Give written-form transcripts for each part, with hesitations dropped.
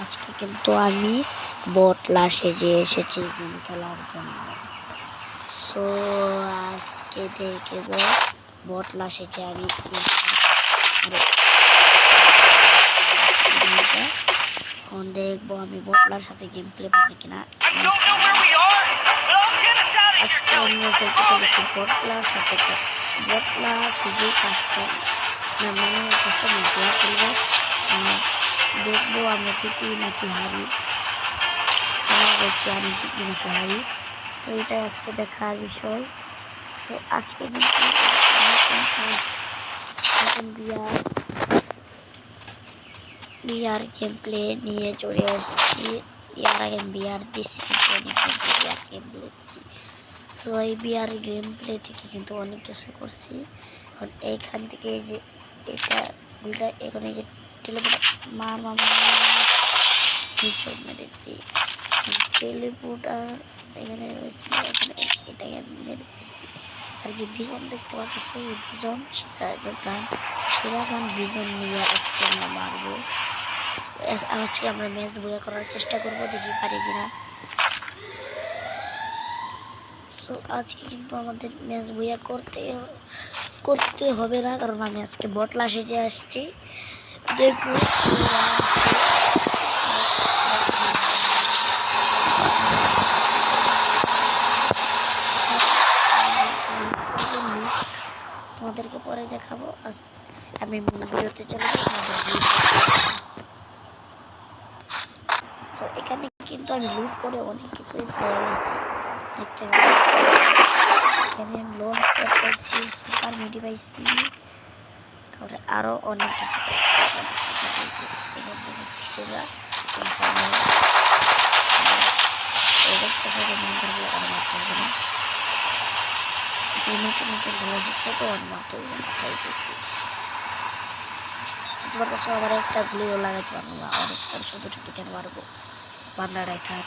আজকে কিন্তু আমি বটলা সেজে এসেছি গেম খেলার জন্য। সো আজকে দেখব বটলা সেজে আমি এখন দেখবো আমি বটলার সাথে গেম প্লে পারি কিনা। আজকে আমরা খেলতে চলেছি বটলার সাথে। বটলা শুধু কাস্টম মানে কাস্টমার প্লেয়ার খেলবো। দেখবো আমরা জিতি নাকি হারি। বলছি আমি জিতি নাকি হারি। সো এটাই আজকে দেখার বিষয়। সো আজকে কিন্তু বিয়ার গেম প্লে নিয়ে চলে আসছি। ইয়ার আগে বিয়ার দিচ্ছি কিন্তু অনেক বিয়ার গেম প্লে দিচ্ছি। সো এই বিয়ার গেম প্লে থেকে কিন্তু অনেক কিছু করছি। এখন এইখান থেকে যে এটা উল্টা এখন এই যে টেলিপোর্ট মেরেছি টেলিপোর্টার এখানে রয়েছে, এটাকে মেরে দিচ্ছি। আর যে ভিজন দেখতে পাচ্ছি সেই ভিজন সেরা গান ভিজন নিয়ে আজকে আমরা মারবো। আজকে আমরা ম্যাচ বইয়া করার চেষ্টা করবো, দেখি পারি কিনা। সো আজকে কিন্তু আমাদের ম্যাচ বইয়া করতে হবে না, কারণ আমি আজকে বটলা সেজে আসছি। দেখবো তোমাদেরকে পরে দেখাবো। আমি ভিডিওতে চলে যাই। সো এখানে কিন্তু আমি লুট করে অনেক কিছুই পেয়ে গেছি, দেখতে পাচ্ছি। এখানে আমি লোন পাইছি, সুপার মিডি পাইছি, তারপরে আরও অনেক কিছু পাইছি। নতুন নতুন ভালো শিখছে তো মারতে মাথায় করতে তোমার কাছে আবার একটা গুলিও লাগাইতে পারবো না। অনেক ছোটো ছোটো কেন মারবো, বান্দারাই থাক।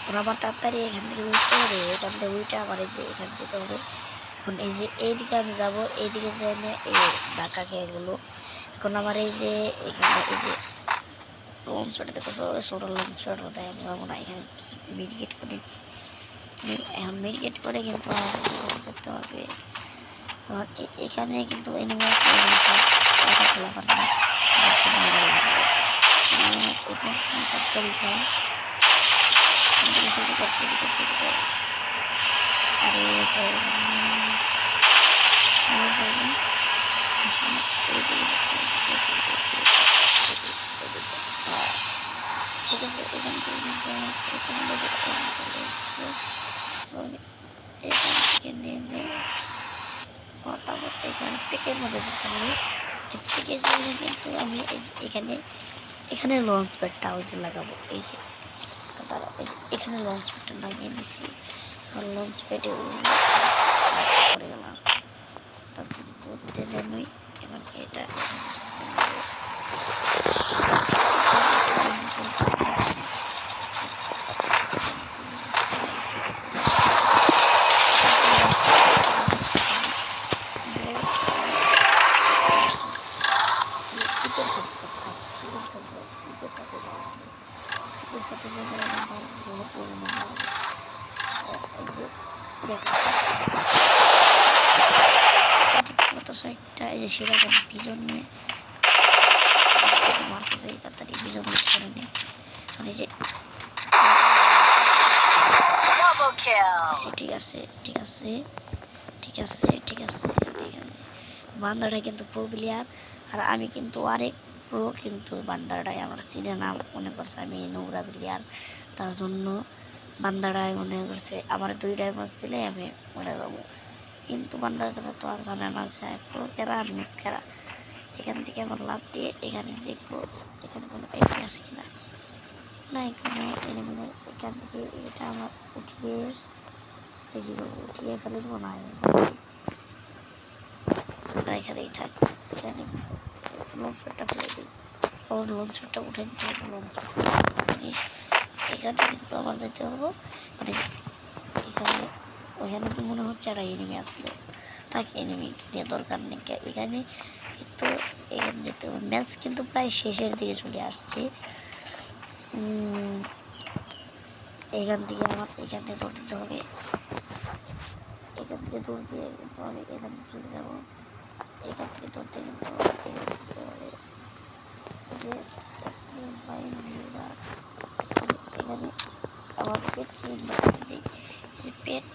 ওরা আবার তাড়াতাড়ি এখান থেকে উঠতে হবে, এখান থেকে উঠে আবার এই যে এখানে যেতে হবে। এখন এই যে এইদিকে আমি যাবো, এইদিকে যাই এই ঢাকা খেয়েগুলো। এখন আমার এই যে এখানে এই যে লঞ্চ প্যাডে ছোটো লঞ্চ প্যাড কোথায় আমি যাবো না। এখানে মেডিকেট করে এখন মেডিকেট করে কিন্তু যেতে হবে। এখানে কিন্তু এনিমি আছে, খেলা পারে না। এখানে তাড়াতাড়ি যাই, শুরু কর। আরে ঠিক আছে, এখান থেকে কিন্তু এখান থেকে নিয়ে এখানে পেকের মধ্যে যেতে হবে। পেকের জন্য কিন্তু আমি এখানে লঞ্চ প্যাডটা ওই যে লাগাবো। এই যে তারা এখানে লঞ্চ প্যাডটা লাগিয়ে নিছি। কারণ লঞ্চ প্যাডে পড়ে গেলাম, তারপর ধরতে জানোই। এবার এটা এই যে সেরকম বিজন নিয়ে মারতে চাই, তাড়াতাড়ি বিজন করে নিয়ে মানে যে ঠিক আছে। বান্দাটা কিন্তু প্রো প্লেয়ার, আর আমি কিন্তু আরেক প্রো, কিন্তু বান্দাটাই আমার সিনে নাম মনে করছে আমি নোংরা প্লেয়ার। তার জন্য বান্দাটাই মনে করছে আমার 2 ম্যাচ দিলে আমি মরে যাবো। কিন্তু বান্দাটা তো আর জানে না যে প্রো খেলা আর মিট খেলা। এখান থেকে আমার লাভ দিয়ে এখানে দেখবো এখানে কোনো এনিমি আছে কিনা। না, এখানে এনিমি নেই। এখান থেকে এটা আমার উঠিয়ে ফেলে দেবো না, এখানেই থাক। জানি লঞ্চ প্যাডটা ফেলে দিই, ওর লঞ্চ প্যাডটা উঠে নিতে হবে। লঞ্চ প্যাড এখানে কিন্তু আমার যেতে হবে, মানে এখানে ওখানে তো মনে হচ্ছে একটা এনিমি আসলো, তাকে এনিমি দিয়ে দরকার নেই। এখানে তো এখানে যেতে হবে। ম্যাচ কিন্তু প্রায় শেষের দিকে চলে আসছে। এখান থেকে আমার এখান থেকে দৌড় দিতে হবে, এখান থেকে দৌড় দিয়ে কিন্তু আমি এখানে চলে যাবো। এখান থেকে দৌড়তে কিন্তু এখানে দিতে হবে যে এখানে আমার পেটকে ইনভার্ট দিই। পেট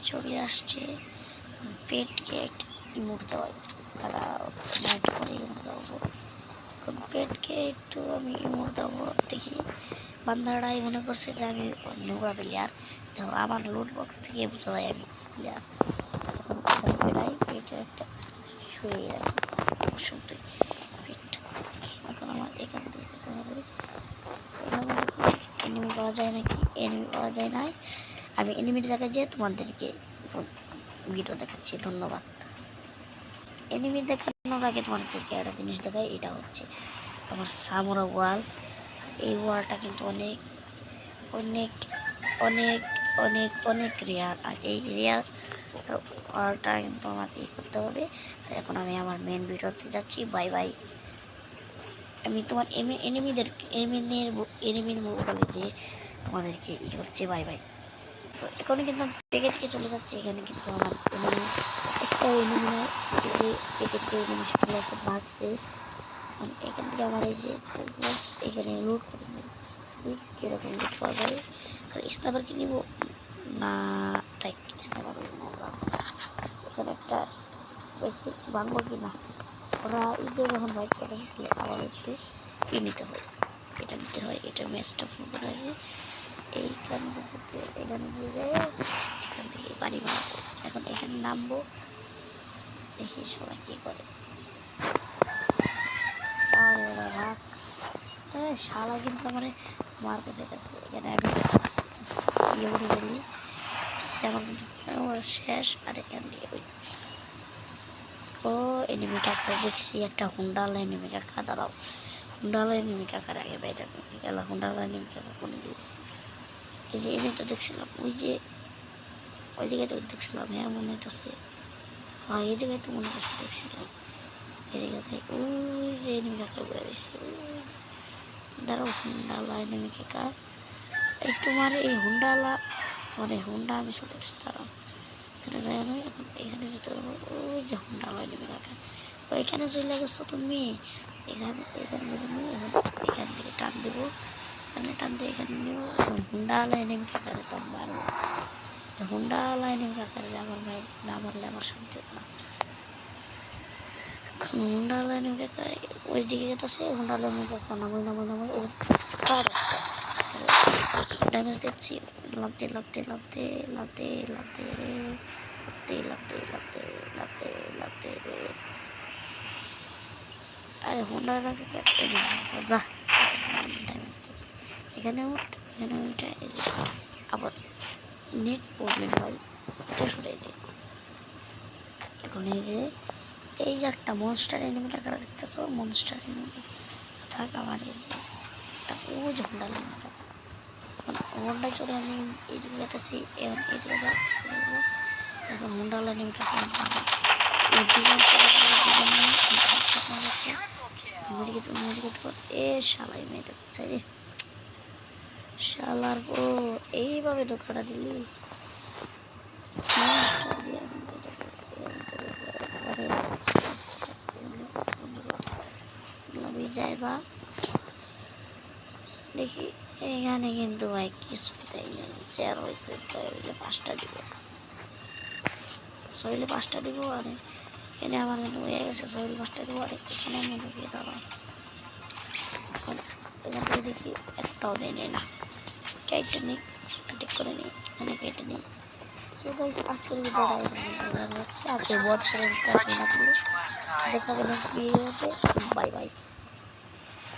চলে আসছে, পেটকে একটা ইমোট দেওয়া তারা নাইট করে ইমোট দেবো। এখন পেটকে একটু আমি ইমোট দেবো, দেখি বান্দারাই মনে করছে যে আমি নোংরা প্লেয়ার। দেখো আমার লুট বক্স থেকে বোঝা যায় আমি কি প্লেয়ার। এখন এখানে বেড়াই পেটে একটা শুয়ে রাখি অসন্তই পেট। এখন আমার এখান থেকে যেতে হবে, এখানে এনিমি পাওয়া যায় নাকি, এনিমি পাওয়া যায় নাই। আমি এনিমির জায়গায় যেয়ে তোমাদেরকে ভিডিও দেখাচ্ছি। ধন্যবাদ। এনিমি দেখানোর আগে তোমাদেরকে একটা জিনিস দেখাই, এটা হচ্ছে আমার সামরা ওয়াল। এই ওয়ালটা কিন্তু অনেক অনেক অনেক অনেক অনেক রেয়ার, আর এই রেয়ার ওয়ালটা কিন্তু আমার করতে হবে। আর এখন আমি আমার মেন ভিডিওতে যাচ্ছি। Bye bye. আমি তোমার এনিমির বলে যে তোমাদেরকে করছে বাই বাই। সো এখন কিন্তু পেকেটকে চলে যাচ্ছে। এখানে কিন্তু আমার এনিমি একটা এনিমি নয়, এনিমি সেগুলো সব ভাগছে। এখান থেকে আমার এই যে এখানে লুট করে নেই, কীরকম লুট পাওয়া যাবে। আর স্নাইপার কি নিব না, তাই স্নাইপার এখানে একটা বেশি ভাঙবো কি না। ওরা ঈদে যখন বাইক করতেছে তাহলে আবার একটু নিতে হয়, এটা নিতে হয়। এটা ম্যাচটা ফুল করে রাখি। এইখান থেকে এখানে যে যায় এখান থেকে বাড়ি মারবো। এখন এখানে নামবো, দেখি সবাই কী করে। আর ওরা ভাগ, হ্যাঁ শালা কিন্তু আমার মারতে চাইতেছে। এখানে আমি ইয়ে করে বলি আমার শেষ। আর এখান থেকে ওই ও এনিমি কাকা দেখছি, একটা হুন্ডাল এনিমি কাকা। দাঁড়াও, হুন্ডাল এনিমি কাকার আগে বাইরে গেল। হুন্ডাল এনিমি কাকা কোন দিন এই যে এনে তো দেখছিলাম, ওই যে ওই দিকে তো দেখছিলাম। হ্যাঁ মনে হইতেছে, হ্যাঁ এই জায়গায় তো মনে হচ্ছে দেখছিলাম। এদিকে থেকে ওই যে এনিমি কাকা বয়ে রয়েছে, ওই যে দাঁড়াও হুন্ডালা এনিমি কাকা। এই তোমার এই হুন্ডালা, তোমার এই হুন্ডা আমি চলে এসেছি। দাঁড়াও এখানে যাই নয়, এখন এখানে যেতে হবে। ওই যে হুন্ডালা এনিমি কাকা, ওইখানে চলে গেছো তুমি। এখানে এখানে এখান থেকে টান দেবো, এখানে টান দিয়ে এখানে নেবো। হুন্ডালা এনিমি কাকারে টান মারবো। হুন্ডালা এনিমি কাকারে আমার মায়ের না মারলে আমার শান্তি হবে না। হুন্ডালা এনিমি কাকা ওই দিকে গেছে। হুন্ডালা এনিমি কাকা নামই ড্যামেজ দিচ্ছি। লাভতে লাভতে লাভতে লাভতে লাভতে লাভতে লাভতে লাভতে লাভতে লাভতে আরে হুন্ডালা যা ড্যামেজ দিচ্ছি। এখানে উঠ, এখানে উঠে আবার নেট প্রবলেম হয়, এটা সরে দিই। এখন এই যে একটা মনস্টার এনিমি কাকারা দেখতেছো, মনস্টার এনিমি থাক আমার এই যে ও যে হুন্ডালা এনিমি কাকা। হুন্ডায় চলে আমি এইদিকে যেতেছি, এখন এইদিকে যা। এখন হুন্ডালা এনিমি কাকা মেডিকেট কর। এ শালাই মেয়ে দেখছে রে, শালার ও এইভাবে ধোকাটা দিলি। জায়গা দেখি এখানে কিন্তু ভাই কিছুই তাই নেই। চেয়ার হয়েছে 6 হইলে 5টা দিব, 6 হইলে 5টা দিব। আর এখানে আমার কিন্তু হয়ে গেছে 6 হইলে 5টা দিব। আর এখানে আমি ঢুকিয়ে দাঁড়াও, এখান থেকে দেখি একটাও দেয় না। কেটে নিই, ঠিক করে নিই, এখানে কেটে নিই। আজকের ভিডিওটা দেখা হবে নেক্সট ভিডিওতে। Bye bye.